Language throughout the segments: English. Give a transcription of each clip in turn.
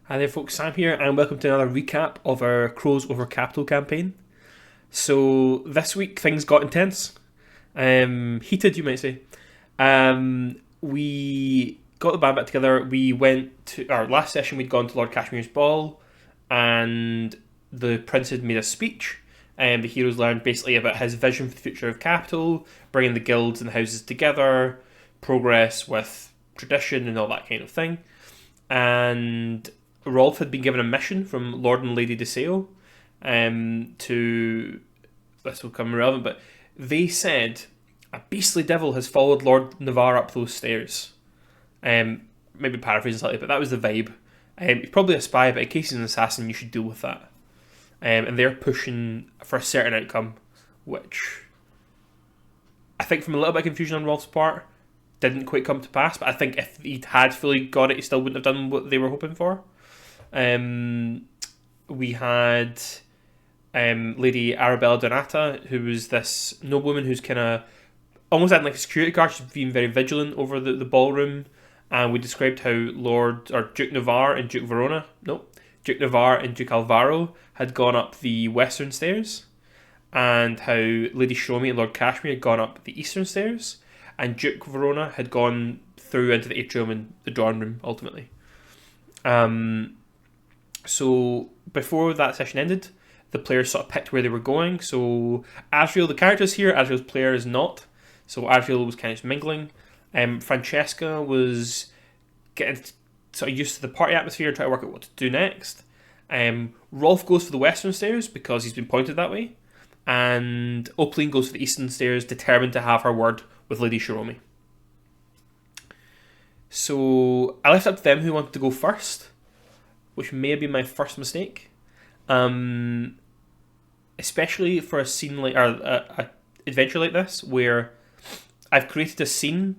Hi there folks, Sam here and welcome to another recap of our Crows Over Capital campaign. So this week things got intense. Heated you might say. We got the band back together, we went to our last session, we'd gone to Lord Cashmere's ball and the prince had made a speech and the heroes learned basically about his vision for the future of capital, bringing the guilds and the houses together, progress with tradition and all that kind of thing. And Rolf had been given a mission from Lord and Lady DeSeo to. This will come relevant, but they said a beastly devil has followed Lord Navarre up those stairs. Maybe paraphrasing slightly, but that was the vibe. He's probably a spy, but in case he's an assassin, you should deal with that. And they're pushing for a certain outcome, which I think from a little bit of confusion on Rolf's part, didn't quite come to pass, but I think if he had fully got it, he still wouldn't have done what they were hoping for. We had Lady Arabella Donata, who was this noblewoman who's kind of almost had like a security guard. She's being very vigilant over the ballroom, and we described how Duke Navarre and Duke Navarre and Duke Alvaro had gone up the western stairs, and how Lady Shromi and Lord Cashmere had gone up the eastern stairs, and Duke Verona had gone through into the atrium and the drawing room ultimately. So before that session ended, the players sort of picked where they were going. So Asriel, the character's here, Asriel's player is not. So Asriel was kind of mingling. Francesca was getting sort of used to the party atmosphere, trying to work out what to do next. Rolf goes for the western stairs because he's been pointed that way. And Opaline goes for the eastern stairs, determined to have her word with Lady Shiromi. So I left up to them who wanted to go first, which may have been my first mistake. Especially for a scene like a adventure like this, where I've created a scene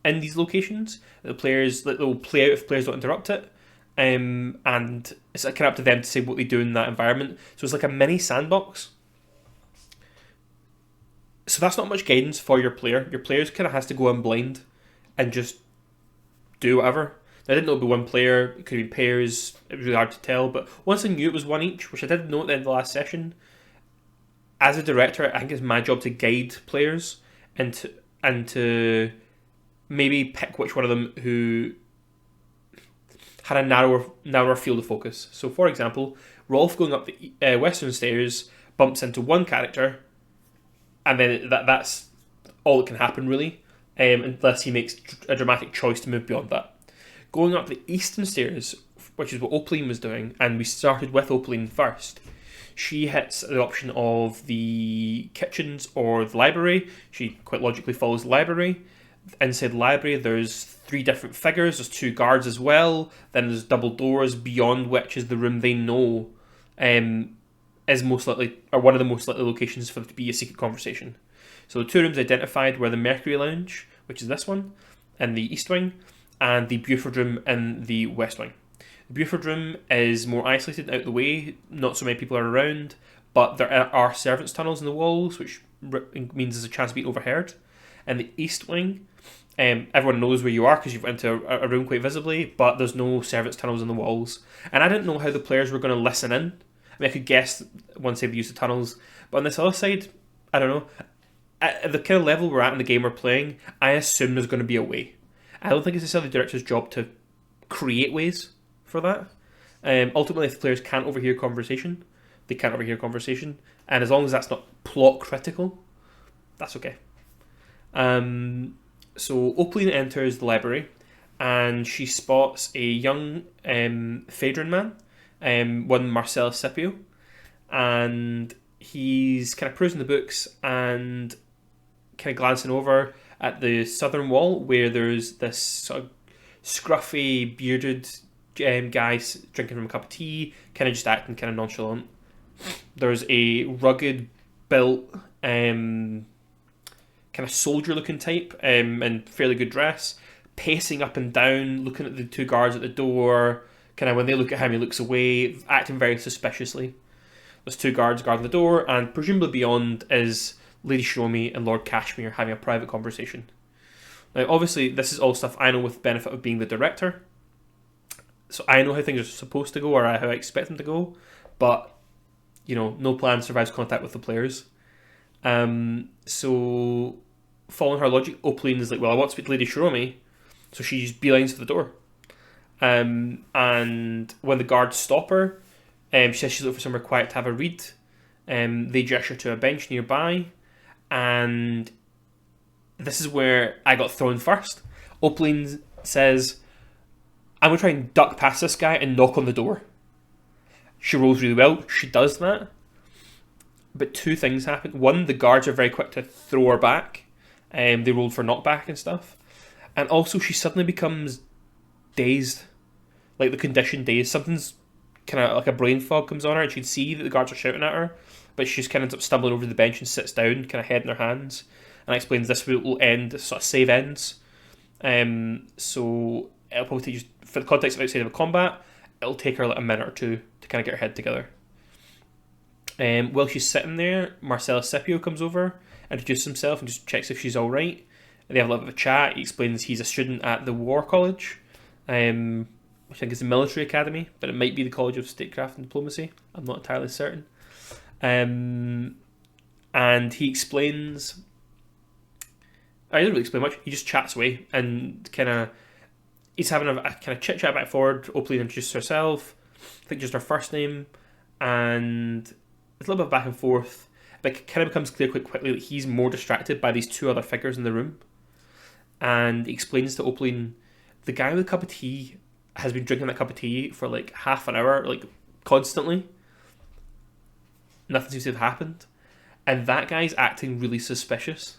in these locations that will play out if players don't interrupt it, and it's kind of up to them to say what they do in that environment. So it's like a mini sandbox. So that's not much guidance for your player. Your player kind of has to go in blind and just do whatever. I didn't know it would be one player, it could be pairs, it was really hard to tell, but once I knew it was one each, which I didn't know at the end of the last session, as a director, I think it's my job to guide players and to maybe pick which one of them who had a narrower field of focus. So for example, Rolf going up the western stairs bumps into one character, and then that's all that can happen really, unless he makes a dramatic choice to move beyond that. Going up the eastern stairs, which is what Opaline was doing, and we started with Opaline first, she hits the option of the kitchens or the library. She quite logically follows the library. Inside the library, there's 3 different figures. There's 2 guards as well. Then there's double doors, beyond which is the room they know is most likely, or one of the most likely locations for it to be a secret conversation. So the 2 rooms identified were the Mercury Lounge, which is this one, in the East Wing, and the Buford Room in the West Wing. The Buford Room is more isolated, out the way, not so many people are around, but there are servants' tunnels in the walls, which means there's a chance of being overheard. In the East Wing, everyone knows where you are because you've went into a room quite visibly, but there's no servants' tunnels in the walls. And I didn't know how the players were going to listen in. I mean, I could guess once they've used the tunnels, but on this other side, I don't know. At the kind of level we're at in the game we're playing, I assume there's going to be a way. I don't think it's necessarily the director's job to create ways for that. Ultimately, if the players can't overhear conversation, they can't overhear conversation, and as long as that's not plot critical, that's okay. So Opaline enters the library, and she spots a young Phaedron man, one Marcel Scipio, and he's kind of perusing the books and kind of glancing over at the southern wall where there's this sort of scruffy, bearded guy drinking from a cup of tea, kind of just acting kind of nonchalant. There's a rugged built, kind of soldier-looking type in fairly good dress, pacing up and down, looking at the 2 guards at the door. Kind of when they look at him, he looks away, acting very suspiciously. There's 2 guards guarding the door, and presumably beyond is Lady Shiromi and Lord Cashmere having a private conversation. Now, obviously, this is all stuff I know with the benefit of being the director, So I know how things are supposed to go, or how I expect them to go, but no plan survives contact with the players. So following her logic, Opaline is like, well, I want to speak to Lady Shiromi, so she beelines for the door. And when the guards stop her, she says she's looking for somewhere quiet to have a read. They gesture to a bench nearby, and this is where I got thrown first. Opaline says, I'm going to try and duck past this guy and knock on the door. She rolls really well. She does that. But two things happen. One, the guards are very quick to throw her back. They rolled for knockback and stuff. And also, she suddenly becomes dazed. Like the condition dazed. Something's kind of like a brain fog comes on her, and she'd see that the guards are shouting at her, but she just kind of ends up stumbling over the bench and sits down, kind of head in her hands, and explains this will end, sort of save ends. So it'll probably take you, for the context of outside of a combat, it'll take her like a minute or two to kind of get her head together. While she's sitting there, Marcelo Scipio comes over, introduces himself, and just checks if she's all right. They have a little bit of a chat. He explains he's a student at the War College, which I think is the military academy, but it might be the College of Statecraft and Diplomacy. I'm not entirely certain. And he explains... I didn't really explain much. He just chats away and kind of... He's having a kind of chit-chat back and forward. Opaline introduces herself. I think just her first name. And it's a little bit back and forth. But it kind of becomes clear quite quickly that he's more distracted by these two other figures in the room. And he explains to Opaline, the guy with a cup of tea has been drinking that cup of tea for like half an hour, like constantly. Nothing seems to have happened. And that guy's acting really suspicious.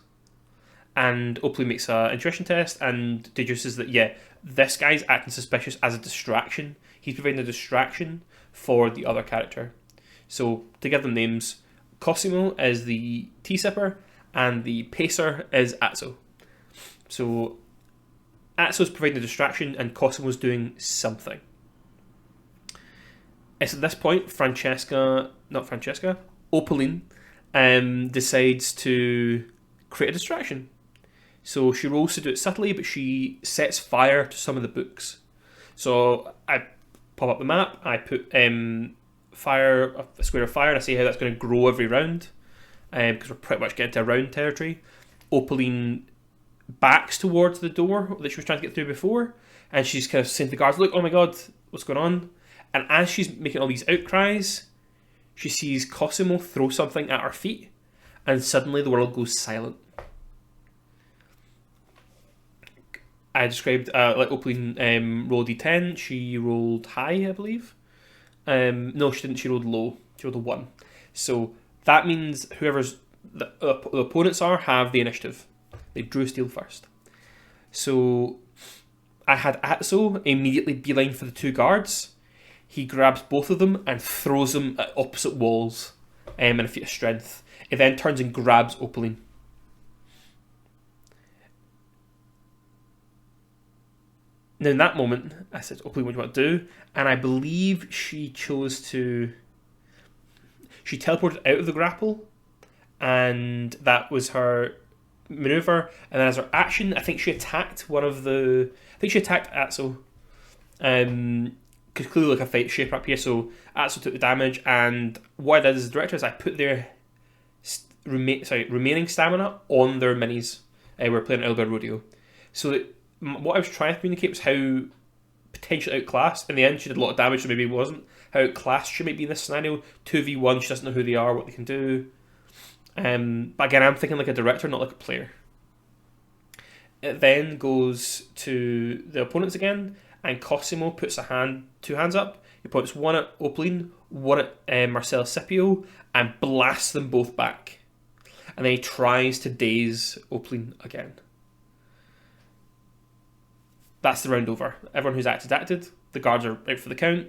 And Opaline makes an intuition test and deduces that, yeah, this guy's acting suspicious as a distraction. He's providing a distraction for the other character. So, to give them names, Cosimo is the tea sipper, and the pacer is Atso. So, Atso's providing a distraction, and Cosimo's doing something. It's at this point, Opaline decides to create a distraction. So she rolls to do it subtly, but she sets fire to some of the books. So I pop up the map, I put fire, a square of fire, and I see how that's going to grow every round, because we're pretty much getting to round territory. Opaline backs towards the door that she was trying to get through before, and she's kind of saying to the guards, look, oh my god, what's going on? And as she's making all these outcries, she sees Cosimo throw something at her feet, and suddenly the world goes silent. I described, like Opaline rolled D10, she rolled high, I believe. No, she didn't, she rolled low. She rolled a 1. So that means whoever's the opponents have the initiative. They drew steel first. So I had Atso immediately beeline for the two guards. He grabs both of them and throws them at opposite walls in a feat of strength. It then turns and grabs Opaline. Now in that moment, I said, Opaline, what do you want to do? And I believe she chose to... She teleported out of the grapple, and that was her maneuver. And then as her action, I think she attacked one of the... I think she attacked Atso. Because clearly like a fight shape up here, so Atso took the damage, and what I did as a director is I put their remaining stamina on their minis. We're playing Owlbear Rodeo. So that what I was trying to communicate was how potentially outclassed, in the end she did a lot of damage, so maybe it wasn't, how outclassed she might be in this scenario. 2v1, she doesn't know who they are, what they can do. But again, I'm thinking like a director, not like a player. It then goes to the opponents again, and Cosimo puts two hands up. He points one at Opaline, one at Marcelo Scipio, and blasts them both back. And then he tries to daze Opaline again. That's the round over. Everyone who's acted. The guards are out for the count.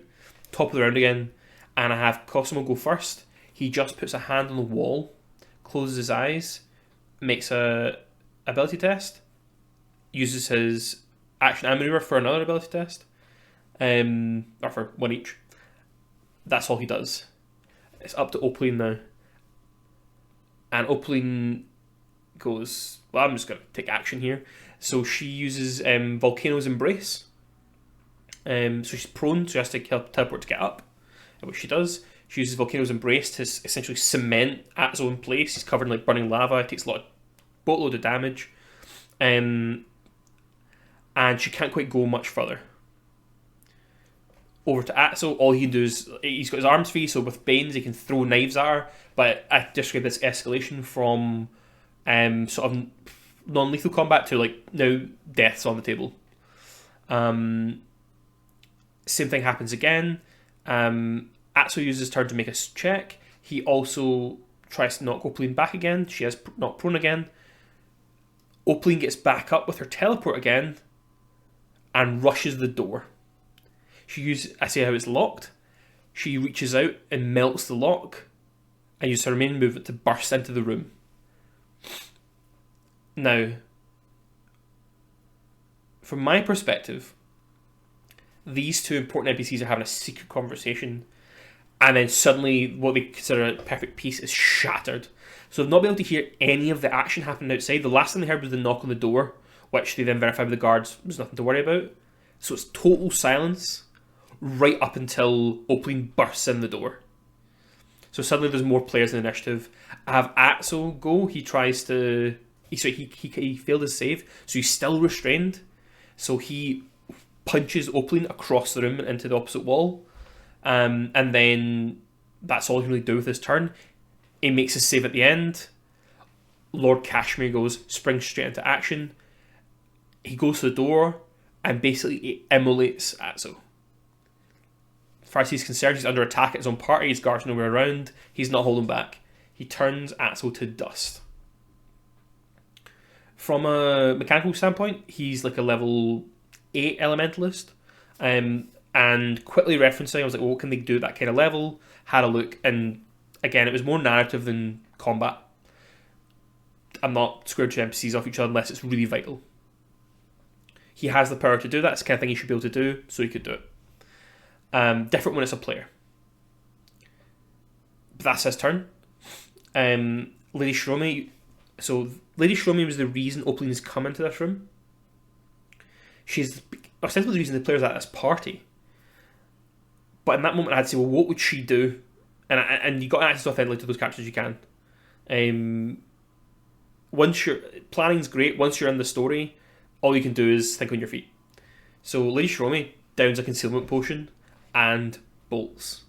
Top of the round again. And I have Cosimo go first. He just puts a hand on the wall, closes his eyes, makes a ability test, uses his action and maneuver for another ability test, or for one each. That's all he does. It's up to Opaline now. And Opaline goes, well, I'm just going to take action here. So she uses Volcano's Embrace. So she's prone, so she has to teleport to get up, which she does. She uses Volcano's Embrace to essentially cement Atzo in place. He's covered in like burning lava. It takes a boatload of damage, and she can't quite go much further. Over to Atzo, all he can do is he's got his arms free. So with Banes, he can throw knives at her. But I describe this escalation from sort of non-lethal combat to like now death's on the table. Same thing happens again. Atzo uses his turn to make a check. He also tries to knock Opaline back again. She has knocked prone again. Opaline gets back up with her teleport again and rushes the door. I say how it's locked. She reaches out and melts the lock and uses her remaining movement to burst into the room. Now, from my perspective, these two important NPCs are having a secret conversation, and then suddenly what they consider a perfect peace is shattered. So they've not been able to hear any of the action happening outside. The last thing they heard was the knock on the door, which they then verified with the guards was nothing to worry about. So it's total silence right up until Opaline bursts in the door. So suddenly there's more players in the initiative. I have Atzo go. He tries to... He failed his save, so he's still restrained. So he punches Opaline across the room into the opposite wall. And then that's all he can really do with his turn. He makes his save at the end. Lord Kashmir springs straight into action. He goes to the door and basically he immolates Atzo. As far as he's concerned, he's under attack at his own party. His guards nowhere around. He's not holding back. He turns Atzo to dust. From a mechanical standpoint, he's like a level 8 elementalist. And quickly referencing, I was like, well, what can they do at that kind of level? Had a look, and again, it was more narrative than combat. I'm not squaring two NPCs off each other unless it's really vital. He has the power to do that. It's the kind of thing he should be able to do, so he could do it. Different when it's a player. But that's his turn. Lady Shromi. So Lady Shromi was the reason Opaline has come into this room. She's ostensibly the reason the players at this party. But in that moment, I had to say, well, what would she do? And you got access authentically to those characters you can. Planning's great. Once you're in the story, all you can do is think on your feet. So Lady Shromi downs a concealment potion and bolts.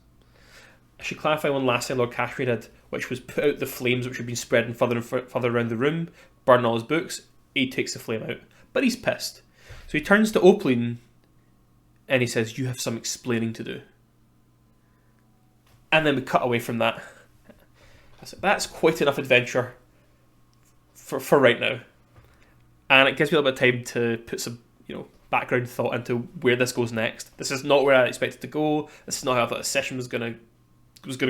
I should clarify one last thing Lord Kashmir did, which was put out the flames which had been spreading further and further around the room, burn all his books. He takes the flame out, but he's pissed. So he turns to Opaline and he says, "You have some explaining to do." And then we cut away from that. That's quite enough adventure for right now. And it gives me a little bit of time to put some, background thought into where this goes next. This is not where I expected to go. This is not how I thought the session was gonna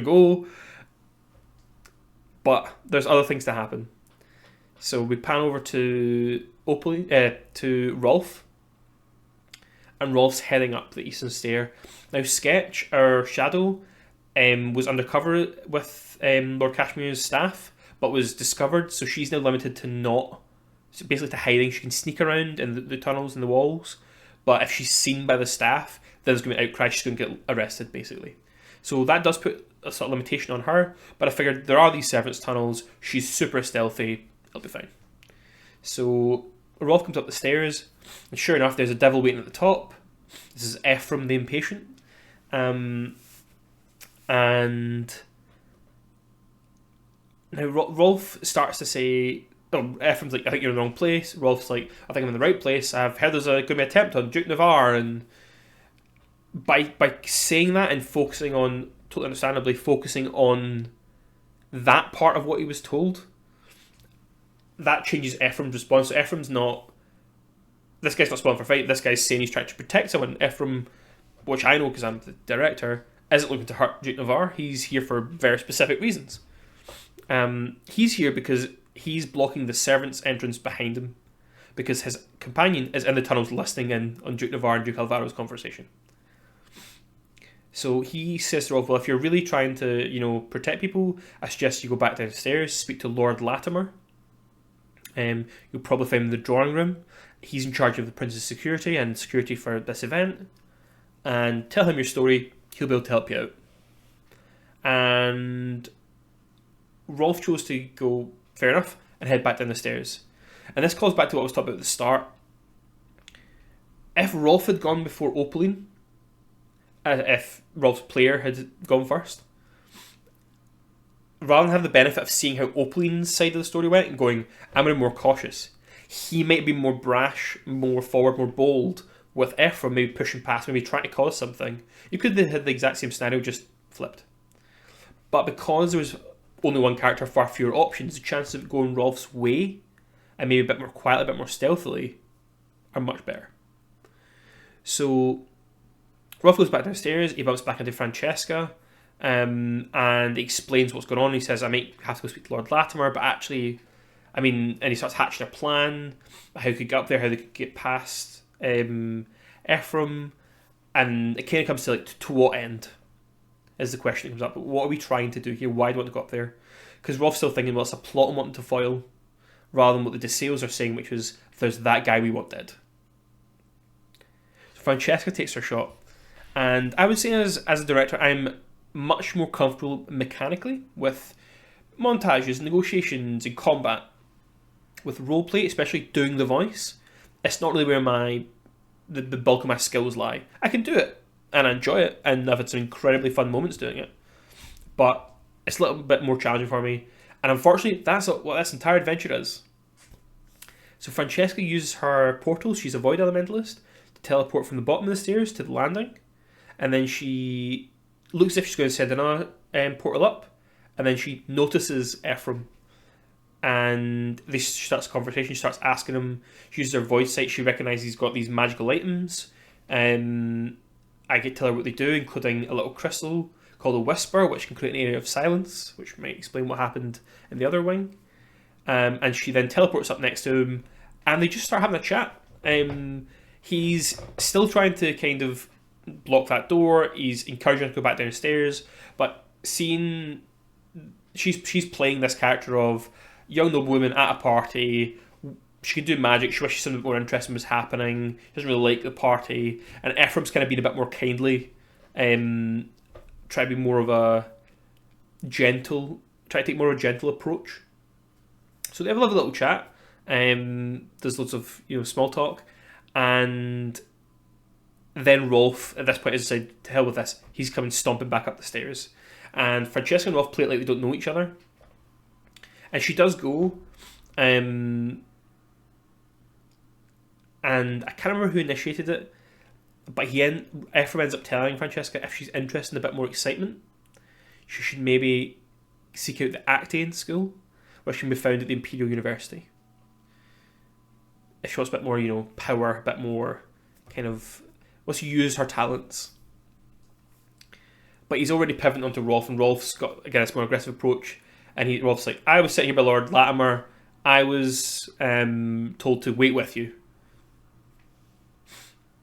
go. But there's other things to happen. So we pan over to to Rolf. And Rolf's heading up the eastern stair. Now Sketch, our shadow, was undercover with Lord Kashmir's staff, but was discovered, so she's now limited to basically to hiding. She can sneak around in the tunnels and the walls, but if she's seen by the staff, then there's going to be an outcry, she's going to get arrested, basically. So that does put a sort of limitation on her, but I figured there are these servants' tunnels, she's super stealthy, it'll be fine. So Rolf comes up the stairs, and sure enough, there's a devil waiting at the top. This is Ephraim the Impatient. And now Rolf starts to say, Ephraim's like, "I think you're in the wrong place." Rolf's like, "I think I'm in the right place. I've heard there's going to be an attempt on Duke Navarre." And by saying that and focusing on, totally understandably, focusing on that part of what he was told, that changes Ephraim's response. So Ephraim's not, this guy's not spoiling for a fight. This guy's saying he's trying to protect someone. Ephraim, which I know because I'm the director, isn't looking to hurt Duke Navarre. He's here for very specific reasons. He's here because he's blocking the servant's entrance behind him because his companion is in the tunnels listening in on Duke Navarre and Duke Alvaro's conversation. So he says to Rolf, "Well, if you're really trying to, protect people, I suggest you go back downstairs, speak to Lord Latimer. You'll probably find him in the drawing room. He's in charge of the prince's security and security for this event. and tell him your story. He'll be able to help you out. And Rolf chose to go, fair enough, and head back down the stairs. And this calls back to what I was talking about at the start. If Rolf had gone before Opaline, if Rolf's player had gone first, rather than have the benefit of seeing how Opaline's side of the story went and going, I'm going to be more cautious, he might be more brash, more forward, more bold, with Ephraim maybe pushing past, maybe trying to cause something. You could have had the exact same scenario, just flipped. But because there was only one character, far fewer options, the chances of it going Rolf's way, and maybe a bit more quietly, a bit more stealthily, are much better. So Rolf goes back downstairs, he bumps back into Francesca, and he explains what's going on. He says, I might have to go speak to Lord Latimer, but actually, and he starts hatching a plan, how he could get up there, how they could get past Ephraim, and it kind of comes to to what end is the question that comes up. But what are we trying to do here? Why do we want to go up there? Because Rolf's still thinking, well, it's a plot I'm wanting to foil, rather than what the DeSales are saying, which was, there's that guy we want dead. So Francesca takes her shot, and I would say as a director, I'm much more comfortable mechanically with montages, negotiations, and combat. With roleplay, especially doing the voice, it's not really where the bulk of my skills lie. I can do it, and I enjoy it, and I've had some incredibly fun moments doing it. But it's a little bit more challenging for me, and unfortunately, that's what this entire adventure is. So Francesca uses her portals, she's a void elementalist, to teleport from the bottom of the stairs to the landing, and then she looks as if she's going to send another portal up, and then she notices Ephraim, and she starts a conversation. She starts asking him. She uses her voice sight. She recognises he's got these magical items. I get to tell her what they do, including a little crystal called a Whisper, which can create an area of silence, which might explain what happened in the other wing. And she then teleports up next to him, and they just start having a chat. He's still trying to kind of block that door. He's encouraging her to go back downstairs, but seeing she's playing this character of young noblewoman at a party. She can do magic. She wishes something more interesting was happening. She doesn't really like the party. And Ephraim's kind of been a bit more kindly. Try to be more of a gentle. Try to take more of a gentle approach. So they have a lovely little chat. There's lots of small talk, and then Rolf at this point has decided, to hell with this. He's coming stomping back up the stairs, and Francesca and Rolf play it like they don't know each other. And she does go, and I can't remember who initiated it, but Ephraim ends up telling Francesca if she's interested in a bit more excitement, she should maybe seek out the Actaeon School, which can be found at the Imperial University. If she wants a bit more, power, a bit more kind of, wants to use her talents. But he's already pivoting onto Rolf, and Rolf's got, again, this more aggressive approach. And Rolf's like, I was sitting here by Lord Latimer. I was told to wait with you.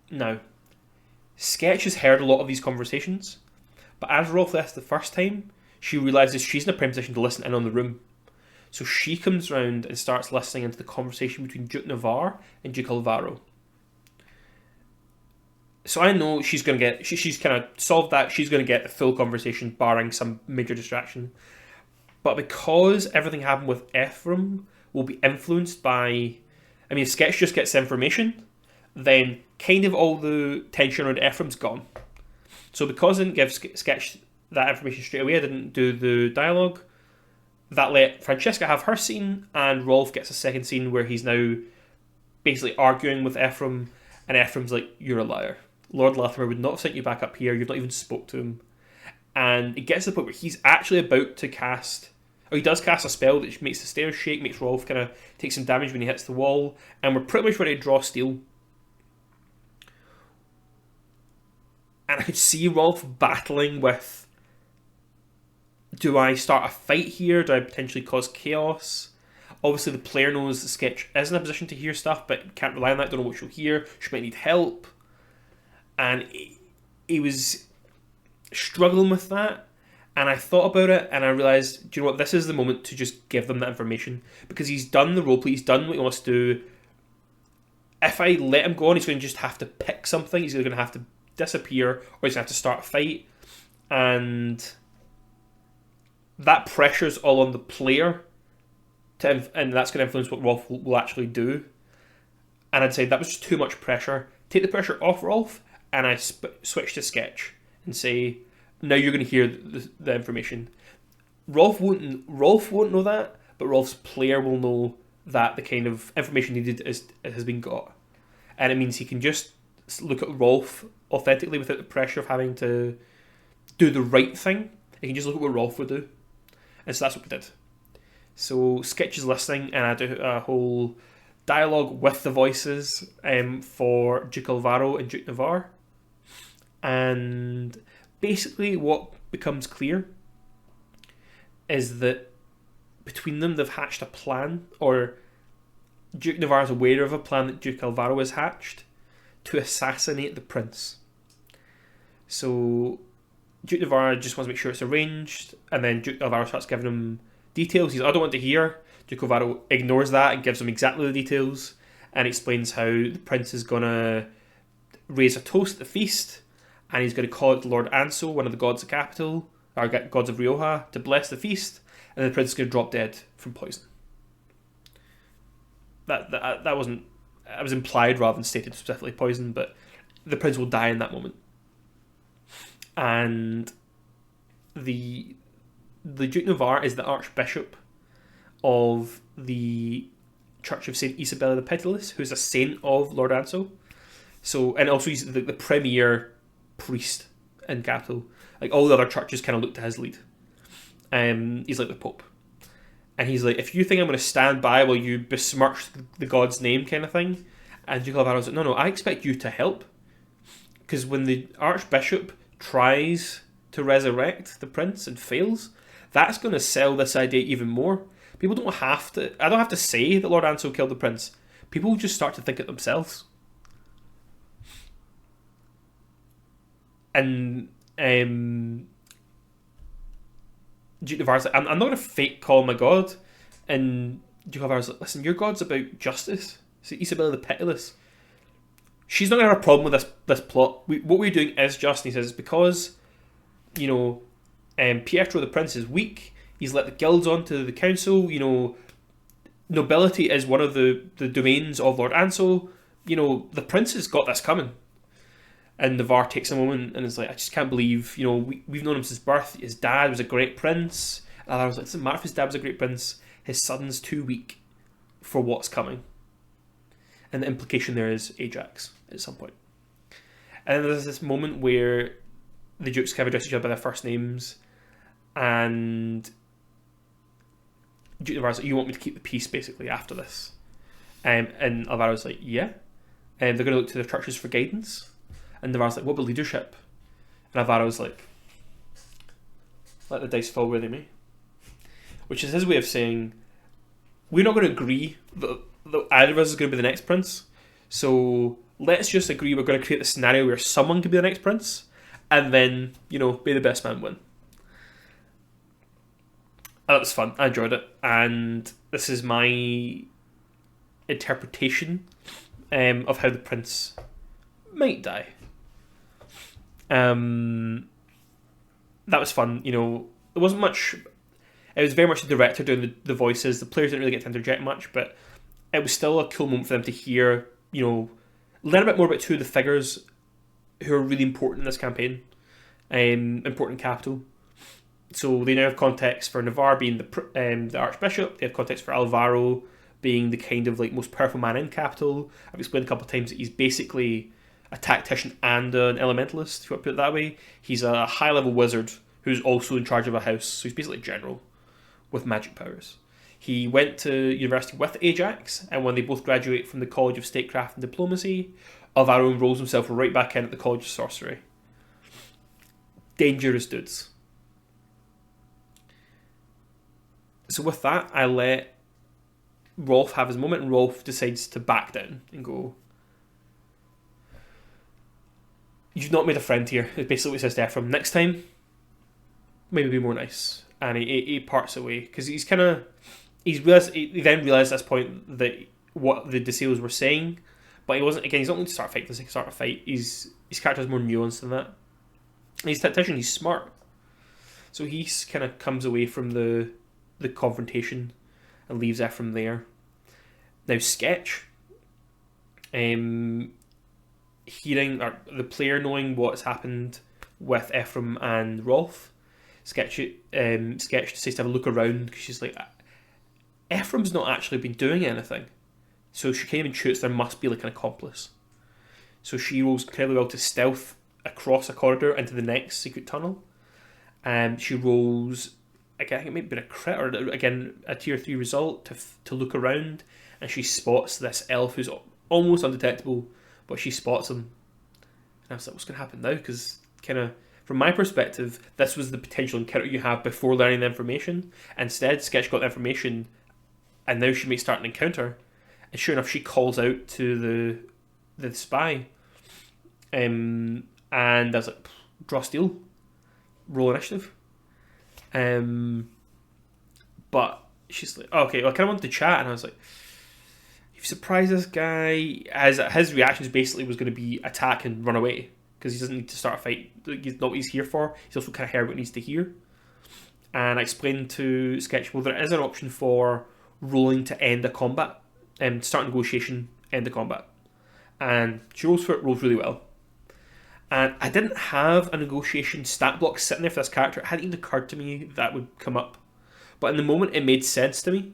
Now, Sketch has heard a lot of these conversations, but as Rolf left the first time, she realises she's in a prime position to listen in on the room. So she comes round and starts listening into the conversation between Duke Navarre and Duke Alvaro. So I know she's going to get, she's kind of solved that, she's going to get the full conversation barring some major distraction. But because everything happened with Ephraim will be influenced by, if Sketch just gets information, then kind of all the tension around Ephraim's gone. So because I didn't give Sketch that information straight away, I didn't do the dialogue, that let Francesca have her scene, and Rolf gets a second scene where he's now basically arguing with Ephraim, and Ephraim's like, you're a liar. Lord Latimer would not have sent you back up here, you've not even spoke to him. And it gets to the point where he's actually about to cast, or he does cast a spell that makes the stairs shake, makes Rolf kind of take some damage when he hits the wall, and we're pretty much ready to draw steel. And I could see Rolf battling with, do I start a fight here? Do I potentially cause chaos? Obviously the player knows the Sketch is in a position to hear stuff, but can't rely on that, don't know what she'll hear, she might need help. And he was struggling with that, and I thought about it, and I realised, do you know what, this is the moment to just give them that information, because he's done the roleplay, he's done what he wants to do. If I let him go on, he's going to just have to pick something, he's going to have to disappear or he's going to have to start a fight. And that pressure's all on the player, and that's going to influence what Rolf will actually do. And I'd say that was just too much pressure. Take the pressure off Rolf, and I switch to Sketch and say, now you're going to hear the information. Rolf won't know that, but Rolf's player will know that the kind of information needed has been got. And it means he can just look at Rolf authentically without the pressure of having to do the right thing. He can just look at what Rolf would do. And so that's what we did. So Sketch is listening, and I do a whole dialogue with the voices for Duke Alvaro and Duke Navarre. And basically what becomes clear is that between them they've hatched a plan, or Duke Navarre is aware of a plan that Duke Alvaro has hatched to assassinate the prince. So Duke Navarre just wants to make sure it's arranged, and then Duke Alvaro starts giving him details. He's like, I don't want to hear. Duke Alvaro ignores that and gives him exactly the details and explains how the prince is going to raise a toast at the feast, and he's going to call it Lord Anso, one of the gods of capital, or gods of Rioja, to bless the feast, and the prince is going to drop dead from poison. That wasn't... It was implied rather than stated specifically poison, but the prince will die in that moment. And the Duke Navarre is the Archbishop of the Church of St. Isabella the Pitiless, who's a saint of Lord Anso. So, and also he's the premier priest in capital. Like, all the other churches kind of look to his lead. He's like the Pope. And he's like, if you think I'm going to stand by while you besmirch the god's name kind of thing, and Duke Alvaro's like, no, I expect you to help. Because when the Archbishop tries to resurrect the prince and fails, that's going to sell this idea even more. People don't have to... I don't have to say that Lord Anso killed the prince. People will just start to think it themselves. And Duke Navarre's like, I'm not going to fake call my god. And Duke Navarre's like, listen, your god's about justice. So Isabella the Pitiless, she's not going to have a problem with this plot. What we're doing is just, and he says, because, Pietro the Prince is weak, he's let the guilds onto the council, nobility is one of the domains of Lord Anso, the prince has got this coming. And Navarre takes a moment and is like, I just can't believe, we've known him since birth, his dad was a great prince. And I was like, it doesn't matter if his dad was a great prince, his son's too weak for what's coming. And the implication there is Ajax at some point. And then there's this moment where the dukes kind of address each other by their first names, and Duke Navarre's like, you want me to keep the peace basically after this? And Alvaro's like, yeah. And they're going to look to their churches for guidance. And Navarre's like, what about leadership? And Alvaro's like, let the dice fall where they may. Which is his way of saying, we're not going to agree that either of us is going to be the next prince. So let's just agree we're going to create the scenario where someone can be the next prince, and then, may the best man win. That was fun. I enjoyed it. And this is my interpretation of how the prince might die. That was fun. It wasn't much... It was very much the director doing the voices. The players didn't really get to interject much, but it was still a cool moment for them to hear, learn a bit more about two of the figures who are really important in this campaign. Important capital. So they now have context for Navarre being the Archbishop. They have context for Alvaro being the kind of most powerful man in capital. I've explained a couple of times that he's basically a tactician and an elementalist, if you want to put it that way. He's a high-level wizard who's also in charge of a house, so he's basically a general with magic powers. He went to university with Ajax, and when they both graduate from the College of Statecraft and Diplomacy, Alvaro enrolls himself right back in at the College of Sorcery. Dangerous dudes. So with that, I let Rolf have his moment, and Rolf decides to back down and go, you've not made a friend here. It's basically what he says to Ephraim. Next time, maybe be more nice. And he parts away, because he then realised at this point that what the De Seals were saying But he wasn't. Again, he's not going to start a fight for the sake of start a fight. His character is more nuanced than that. He's a tactician. He's smart. So he kind of comes away from the confrontation and leaves Ephraim there. Now Sketch, hearing or the player knowing what's happened with Ephraim and Rolf, Sketch decides to have a look around because she's like, Ephraim's not actually been doing anything, so she can't even intuits there must be like an accomplice. So she rolls incredibly well to stealth across a corridor into the next secret tunnel. She rolls, again, I think it might be a crit or again a tier 3 result to look around, and she spots this elf who's almost undetectable, but she spots him. And I was like, what's going to happen now? Because kind of from my perspective, this was the potential encounter you have before learning the information. Instead, Sketch got the information, and now she may start an encounter. And sure enough, she calls out to the spy. And I was like, draw steel, roll initiative. But she's like, okay, well, I kind of wanted to chat, and I was like, you surprise this guy. As his reactions basically was going to be attack and run away because he doesn't need to start a fight. He's not what he's here for. He's also kind of heard what he needs to hear. And I explained to Sketch, well, there is an option for rolling to end a combat, start negotiation, end the combat. And she rolls for it, rolls really well. And I didn't have a negotiation stat block sitting there for this character. It hadn't even occurred to me that would come up. But in the moment, it made sense to me.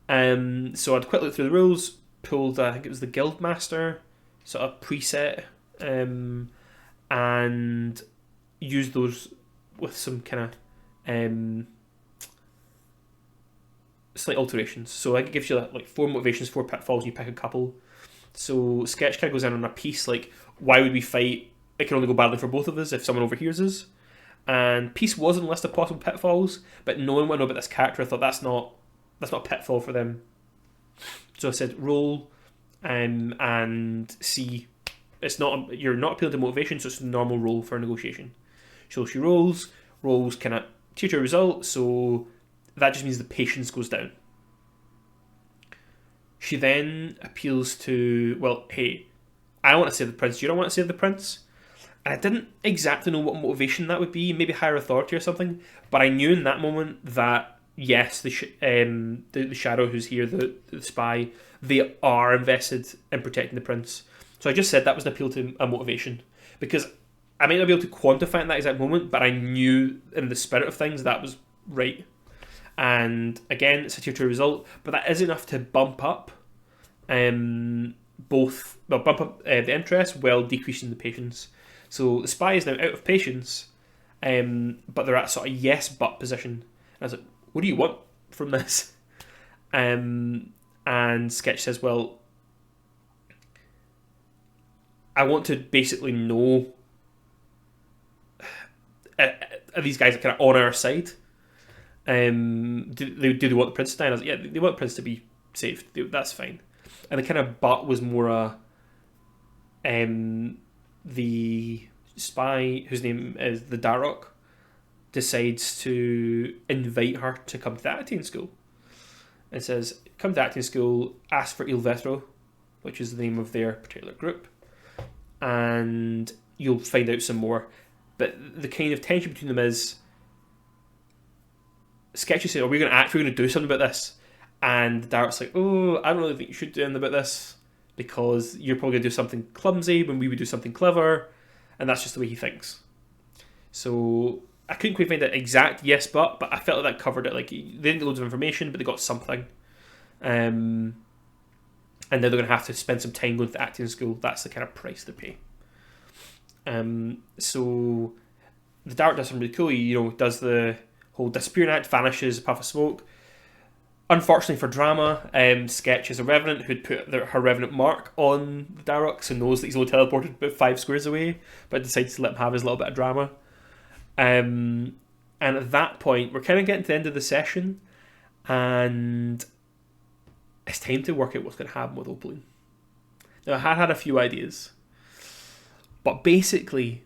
So I'd quickly look through the rules, pulled, I think it was the Guildmaster sort of preset, and used those with some kind of slight alterations. So it gives you like 4 motivations, 4 pitfalls, and you pick a couple. So Sketch kind of goes in on a piece like, why would we fight? It can only go badly for both of us if someone overhears us. And peace was on the list of possible pitfalls, but knowing what I know about this character, I thought that's not a pitfall for them. So I said roll, and see. It's not, you're not appealing to motivation, so it's a normal roll for a negotiation. So she rolls kind of tier 2 result, so that just means the patience goes down. She then appeals to, well, hey, I want to save the prince, you don't want to save the prince? And I didn't exactly know what motivation that would be, maybe higher authority or something, but I knew in that moment that, yes, the Shadow who's here, the spy, they are invested in protecting the prince. So I just said that was an appeal to a motivation, because I might not be able to quantify it in that exact moment, but I knew in the spirit of things that was right. And again, it's a tier 2 result, but that is enough to bump up the interest while decreasing the patience. So the spy is now out of patience, but they're at sort of yes but position. And I was like, what do you want from this? And Sketch says, well, I want to basically know, are these guys kind of on our side? Do they want the prince to die? And I was like, yeah, they want the prince to be safe. That's fine. And the kind of but was more the spy, whose name is the Darok, decides to invite her to come to the acting school. It says, come to acting school, ask for Il Vetro, which is the name of their particular group, and you'll find out some more. But the kind of tension between them is, Sketchy said, we're going to do something about this. And Darok's like, oh, I don't really think you should do anything about this, because you're probably going to do something clumsy when we would do something clever, and that's just the way he thinks. So I couldn't quite find that exact yes but I felt like that covered it. Like, they didn't get loads of information, but they got something. And now they're going to have to spend some time going to the acting school. That's the kind of price they pay. So the Dark does something really cool. He, does the whole disappearing act, vanishes, a puff of smoke. Unfortunately for drama, Sketch is a revenant who'd put her revenant mark on the Darok, so knows that he's only teleported about 5 squares away, but decides to let him have his little bit of drama. And at that point, we're kind of getting to the end of the session, and it's time to work out what's going to happen with Opaline. Now, I had a few ideas, but basically,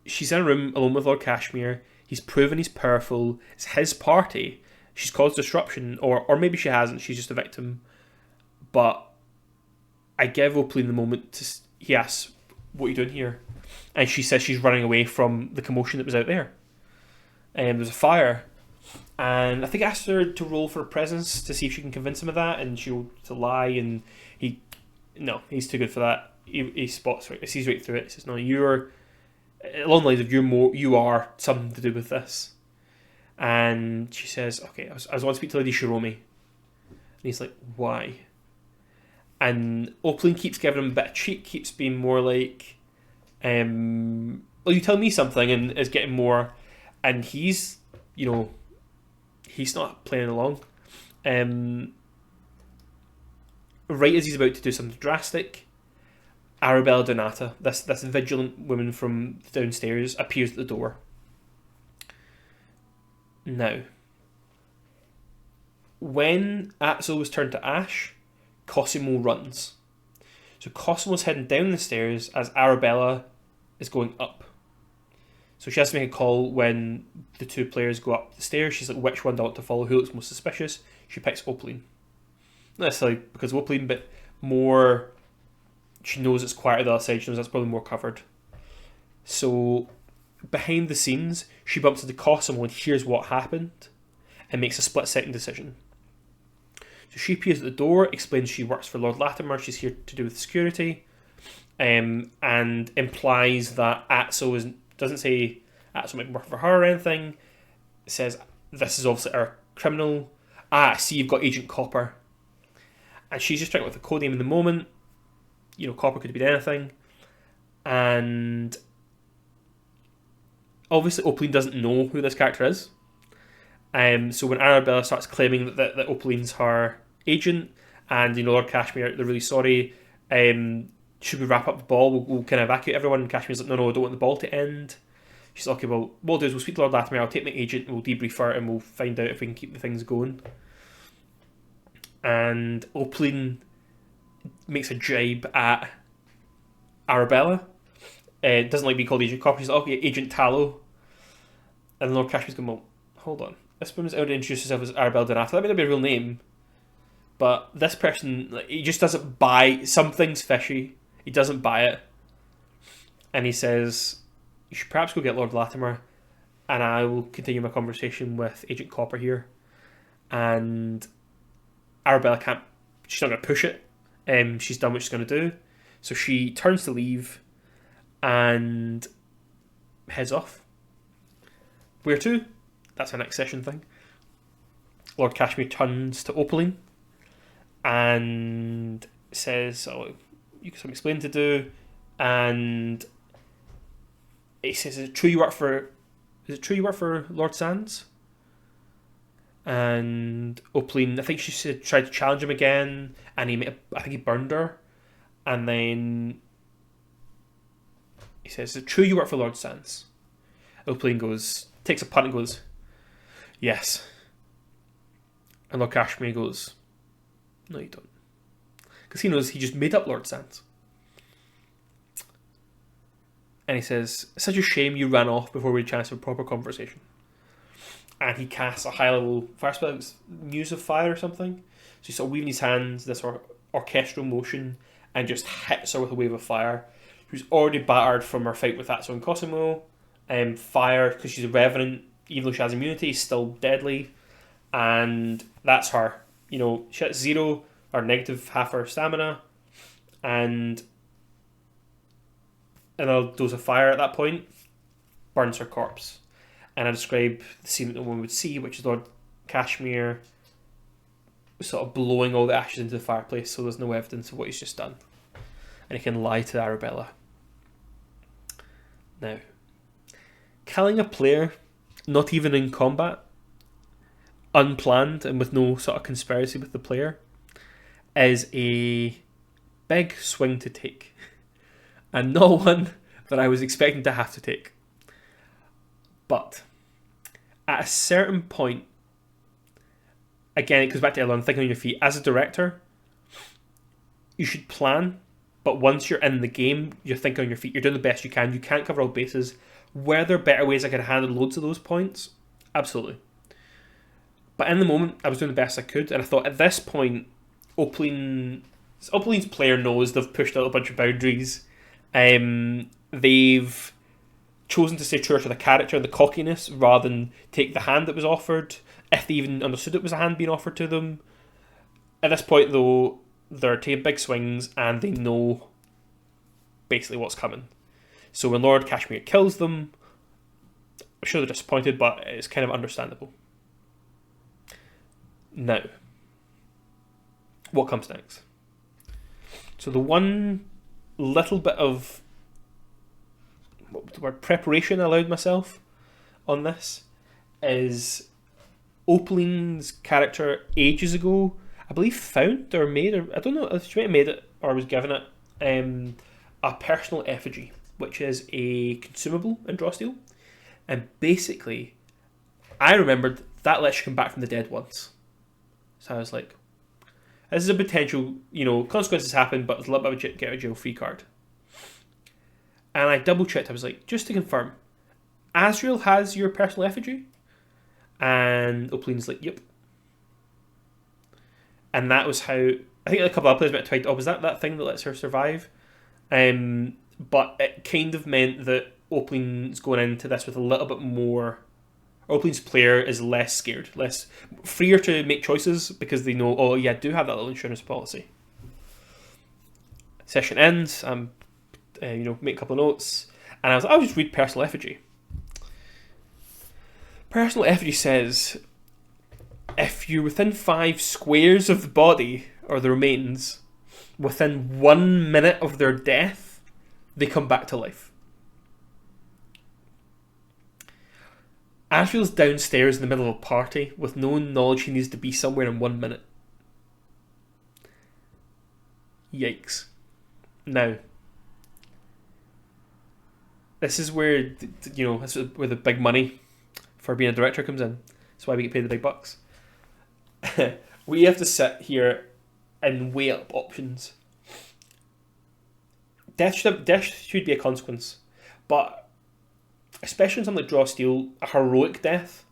she's in a room alone with Lord Kashmir. He's proven he's powerful. It's his party. She's caused disruption, or maybe she hasn't. She's just a victim. But I give Opaline the moment he asks, "What are you doing here?" And she says she's running away from the commotion that was out there. There's a fire, and I think I asked her to roll for a presence to see if she can convince him of that, and she'll to lie, and he's too good for that. He spots right, he sees right through it. He says, "No, you're along the lines of you are something to do with this." And she says, "Okay, I want to speak to Lady Shiromi." And he's like, "Why?" And Opaline keeps giving him a bit of cheek, keeps being more like, "Well, you tell me something," and is getting more. And he's not playing along. Right as he's about to do something drastic, Arabella Donata, this vigilant woman from downstairs, appears at the door. Now, when Atzo was turned to ash, Cosimo runs. So Cosimo's heading down the stairs as Arabella is going up. So she has to make a call when the two players go up the stairs. She's like, which one do I want to follow? Who looks most suspicious? She picks Opaline. Not necessarily because of Opaline, but more... She knows it's quieter the other side. She knows that's probably more covered. So, behind the scenes, she bumps into Cosimo and hears what happened and makes a split-second decision. So she appears at the door, explains she works for Lord Latimer, she's here to do with security, and implies that Atzo doesn't say Atzo might work for her or anything. It says, this is obviously our criminal. I see you've got Agent Copper. And she's just trying with the code name in the moment. Copper could have been anything. And obviously Opaline doesn't know who this character is. So when Arabella starts claiming that Opaline's her agent, and Lord Kashmir, they're really sorry, should we wrap up the ball? We'll kind of evacuate everyone. And Kashmir's like, no, I don't want the ball to end. She's like, okay, well, what we'll do is we'll speak to Lord Latimer, I'll take my agent, we'll debrief her, and we'll find out if we can keep the things going. And Opaline makes a jibe at Arabella. Doesn't like being called Agent Copper. She's like, okay, Agent Tallow. And Lord Kashmir's going, well, hold on. This woman's out to introduce herself as Arabella Donata. That may not be a real name. But this person, he just doesn't buy... Something's fishy. He doesn't buy it. And he says, you should perhaps go get Lord Latimer, and I will continue my conversation with Agent Copper here. And Arabella can't... She's not going to push it. She's done what she's going to do. So she turns to leave and heads off. Where to? That's our next session thing. Lord Kashmir turns to Opaline and says, "Oh, you got something explaining to do." And he says, "Is it true you work for Lord Sands?" And Opaline, I think she said, tried to challenge him again, and I think he burned her. And then he says, "Is it true you work for Lord Sands?" Opaline takes a punt and goes, "Yes." And Lord Kashmir goes, "No, you don't." Because he knows he just made up Lord Sands. And he says, "It's such a shame you ran off before we had a chance for a proper conversation." And he casts a high-level fire spell. It's Muse of Fire or something. So he's sort of weaving his hands, this orchestral motion, and just hits her with a wave of fire. Who's already battered from her fight with Atzo and Cosimo. Fire, because she's a revenant, even though she has immunity, is still deadly. And that's her. She has 0 or negative half her stamina. And another dose of fire at that point burns her corpse. And I describe the scene that no one would see, which is Lord Kashmir sort of blowing all the ashes into the fireplace, so there's no evidence of what he's just done. And he can lie to Arabella. Now, killing a player, not even in combat, unplanned and with no sort of conspiracy with the player, is a big swing to take. And not one that I was expecting to have to take. But at a certain point, again, it goes back to Elon, thinking on your feet. As a director, you should plan, but once you're in the game, you're thinking on your feet. You're doing the best you can. You can't cover all bases. Were there better ways I could have handled loads of those points? Absolutely. But in the moment, I was doing the best I could, and I thought at this point, Opaline's Opaleen's player knows they've pushed out a bunch of boundaries. They've chosen to stay true to the character and the cockiness rather than take the hand that was offered, if they even understood it was a hand being offered to them. At this point, though, they're taking big swings and they know basically what's coming. So when Lord Kashmir kills them, I'm sure they're disappointed, but it's kind of understandable. Now, what comes next? So the one little bit of preparation I allowed myself on this is Opaleen's character ages ago, I believe, found or made, or I don't know, she might have made it or was given it, a personal effigy, which is a consumable in Drawsteel. And basically, I remembered that lets you come back from the dead once. So I was like, this is a potential, consequences happen, but there's a little bit of a get out of jail free card. And I double checked, I was like, just to confirm, Azrael has your personal effigy? And Opaleen's like, yep. And that was how, I think a couple of players might have tried, was that thing that lets her survive? But it kind of meant that Opaleen's going into this with a little bit more. Opaleen's player is less scared, less freer to make choices because they know, oh yeah, I do have that little insurance policy. Session ends. Make a couple of notes, and I was like, I'll just read personal effigy. Personal effigy says, if you're within 5 squares of the body or the remains, within 1 minute of their death, they come back to life. Azrael's downstairs in the middle of a party with no knowledge he needs to be somewhere in 1 minute. Yikes. Now, this is where, this is where the big money for being a director comes in. That's why we get paid the big bucks. We have to sit here and weigh up options. Death should be a consequence, but especially in something like Drawsteel, a heroic death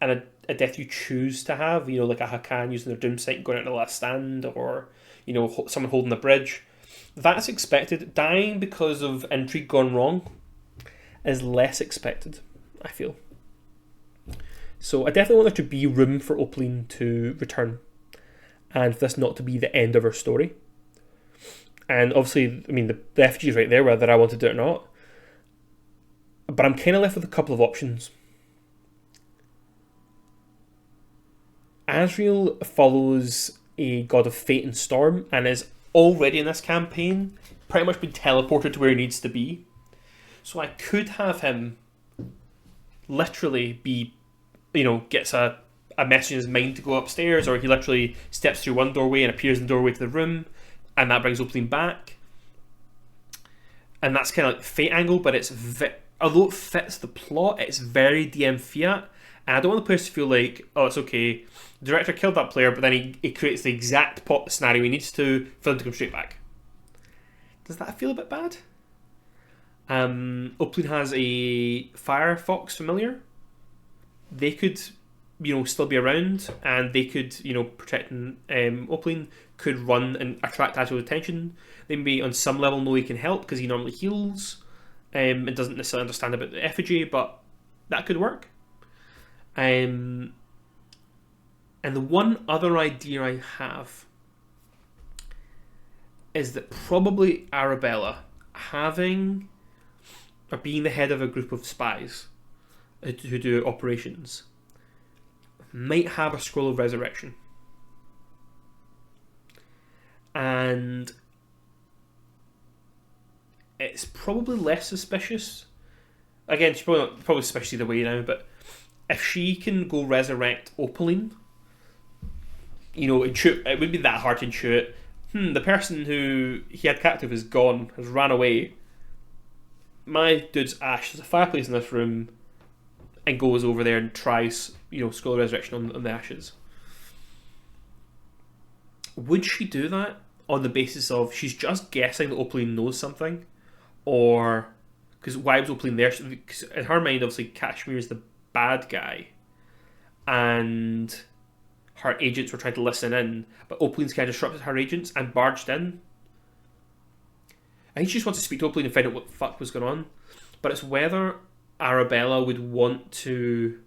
and a death you choose to have, like a Hakan using their doom sight going out in the last stand, or someone holding the bridge, that's expected. Dying because of intrigue gone wrong is less expected, I feel. So I definitely want there to be room for Opaleen to return, and for this not to be the end of her story. And obviously, I mean, the effigy is right there, whether I want to do it or not. But I'm kind of left with a couple of options. Azrael follows a god of fate and storm and is already in this campaign pretty much been teleported to where he needs to be. So I could have him literally be, gets a message in his mind to go upstairs, or he literally steps through one doorway and appears in the doorway to the room, and that brings Opaleen back. And that's kind of like the fate angle, but although it fits the plot, it's very DM Fiat, and I don't want the players to feel like, oh, it's okay, the director killed that player, but then he creates the exact plot scenario he needs to for them to come straight back. Does that feel a bit bad? Opaleen has a Firefox familiar. They could, still be around, and they could, protecting Opaleen could run and attract Azrael's attention. They maybe on some level know he can help because he normally heals. It doesn't necessarily understand about the effigy, but that could work. And the one other idea I have is that probably Arabella having or being the head of a group of spies who do operations might have a scroll of resurrection. And it's probably less suspicious. Again, she's probably suspicious either way now, but if she can go resurrect Opaleen, it wouldn't be that hard to intuit. The person who he had captive is gone, has ran away. My dude's Ash, there's a fireplace in this room, and goes over there and tries, scroll of resurrection on the ashes. Would she do that on the basis of she's just guessing that Opaleen knows something? Or, because why was Opaleen there? Because in her mind, obviously, Kashmir is the bad guy. And her agents were trying to listen in, but Opalines kind of disrupted her agents and barged in. I think she just wants to speak to Opaline and find out what the fuck was going on. But it's whether Arabella would want to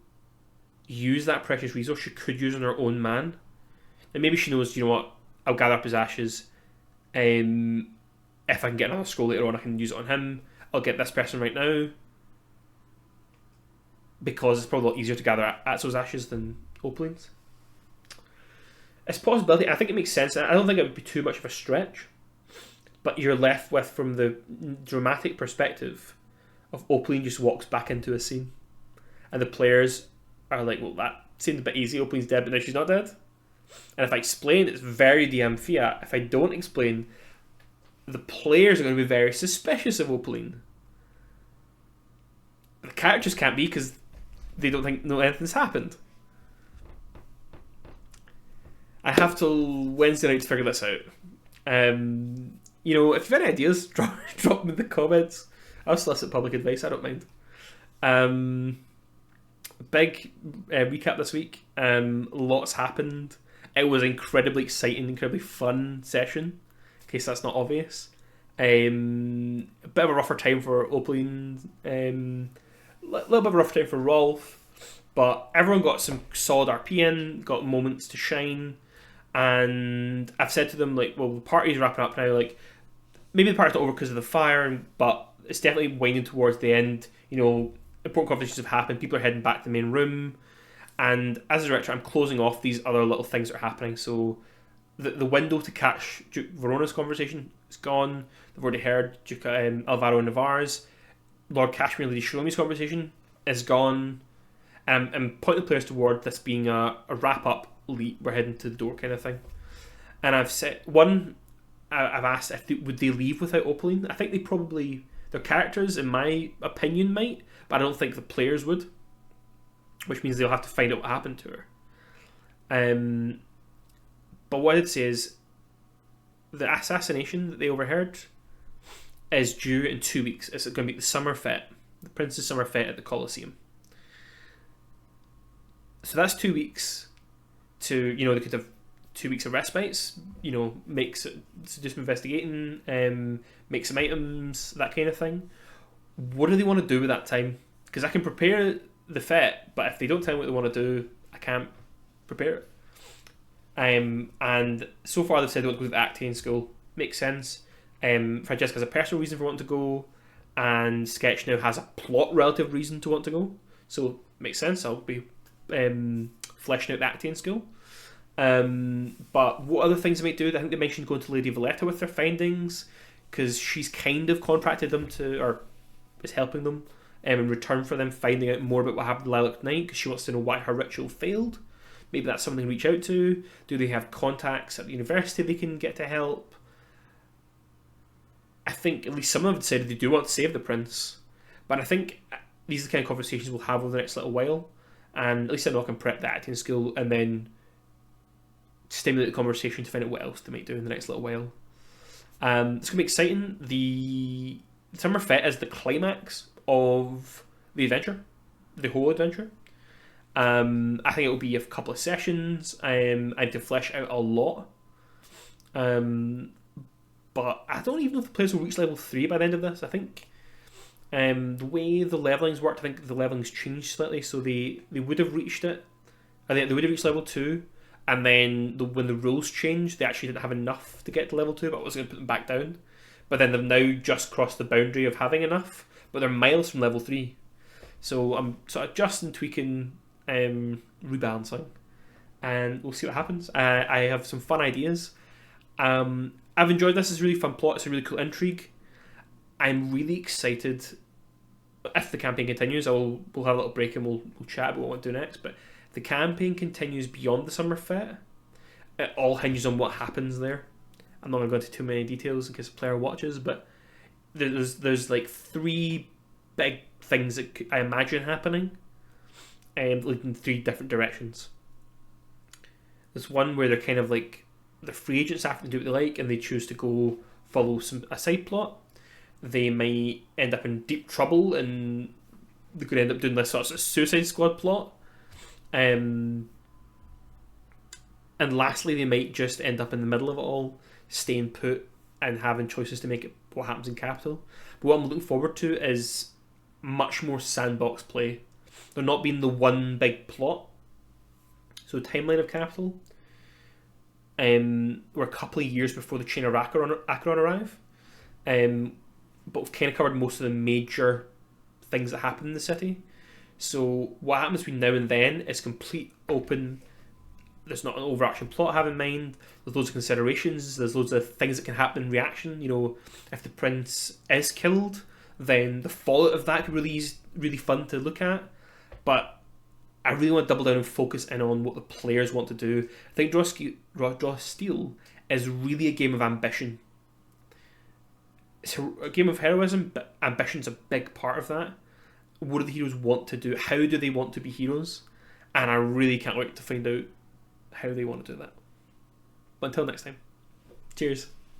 use that precious resource she could use on her own man. And maybe she knows, you know what, I'll gather up his ashes. If I can get another scroll later on, I can use it on him. I'll get this person right now. Because it's probably a lot easier to gather Azzo's ashes than Opaline's. It's a possibility. I think it makes sense. I don't think it would be too much of a stretch. But you're left with, from the dramatic perspective of Opaline just walks back into a scene. And the players are like, well, that seemed a bit easy. Opaline's dead, but now she's not dead. And if I explain, it's very DM Fiat. If I don't explain, the players are going to be very suspicious of Opaline. The characters can't be because they don't think anything's happened. I have till Wednesday night to figure this out. You know, if you have any ideas, drop them in the comments. I'll solicit public advice, I don't mind. Big recap this week. Lots happened. It was an incredibly exciting, incredibly fun session, in case that's not obvious. A bit of a rougher time for Opaline. Little bit of a rougher time for Rolf. But everyone got some solid RP in, got moments to shine. And I've said to them, like, well, the party's wrapping up now. Like, maybe the party's not over because of the fire, but it's definitely winding towards the end. You know, important conversations have happened. People are heading back to the main room. And as a director, I'm closing off these other little things that are happening. So the window to catch Duke Verona's conversation is gone. They've already heard Duke Alvaro Navarre's. Lord Kashmir and Lady Shalomi's conversation is gone. And pointing the players toward this being a wrap-up. We're heading to the door kind of thing. And I've said, I've asked if would they leave without Opaline. I think they probably, their characters, in my opinion, might, but I don't think the players would. Which means they'll have to find out what happened to her. But what I'd say is, the assassination that they overheard is due in 2 weeks. It's going to be the summer fete, the Prince's summer fete at the Colosseum. So that's 2 weeks to, you know, they could have 2 weeks of respites, you know, do some investigating, make some items, that kind of thing. What do they want to do with that time? Because I can prepare the fete, but if they don't tell me what they want to do, I can't prepare it. And so far they've said they want to go to the acting school. Makes sense. Francesca has a personal reason for wanting to go, and Sketch now has a plot relative reason to want to go. So makes sense. I'll be fleshing out the acting school. But what other things they might do? I think they mentioned going to Lady Valletta with their findings, because she's kind of contracted them to, or is helping them in return for them finding out more about what happened to Lilac Knight, because she wants to know why her ritual failed. Maybe that's something to reach out to. Do they have contacts at the university they can get to help? I think at least some of them decided they do want to save the prince, but I think these are the kind of conversations we'll have over the next little while, and at least I know I can prep the acting school and then stimulate the conversation to find out what else they might do in the next little while. It's going to be exciting. The Summer Fete is the climax of the adventure, the whole adventure. I think it will be a couple of sessions. I had to flesh out a lot. But I don't even know if the players will reach level 3 by the end of this. I think the way the leveling's worked, I think the leveling's changed slightly, so they would have reached it. I think they would have reached level 2, and then when the rules changed, they actually didn't have enough to get to level 2, but I was going to put them back down. But then they've now just crossed the boundary of having enough, but they're miles from level 3. So I'm sort of adjusting, tweaking, rebalancing, and we'll see what happens. I have some fun ideas. I've enjoyed this. It's a really fun plot. It's a really cool intrigue. I'm really excited. If the campaign continues, we'll have a little break and we'll chat about what we'll do next. But if the campaign continues beyond the Summer Fete, it all hinges on what happens there. I'm not going to go into too many details in case the player watches, but there's like 3 big things that I imagine happening, leading in 3 different directions. There's one where they're kind of like the free agents have to do what they like, and they choose to go follow a side plot. They might end up in deep trouble, and they're going to end up doing this sort of Suicide Squad plot. And lastly, they might just end up in the middle of it all, staying put and having choices to make it what happens in Capital. But what I'm looking forward to is much more sandbox play. There not being the one big plot. So timeline of Capital. We're a couple of years before the Chain of Acheron arrive. But we've kind of covered most of the major things that happen in the city. So what happens between now and then is complete open. There's not an overarching plot I have in mind. There's loads of considerations. There's loads of things that can happen in reaction. You know, if the prince is killed, then the fallout of that could really fun to look at. But I really want to double down and focus in on what the players want to do. I think Draw Steel is really a game of ambition. It's a game of heroism, but ambition's a big part of that. What do the heroes want to do? How do they want to be heroes? And I really can't wait to find out how they want to do that. But until next time, cheers.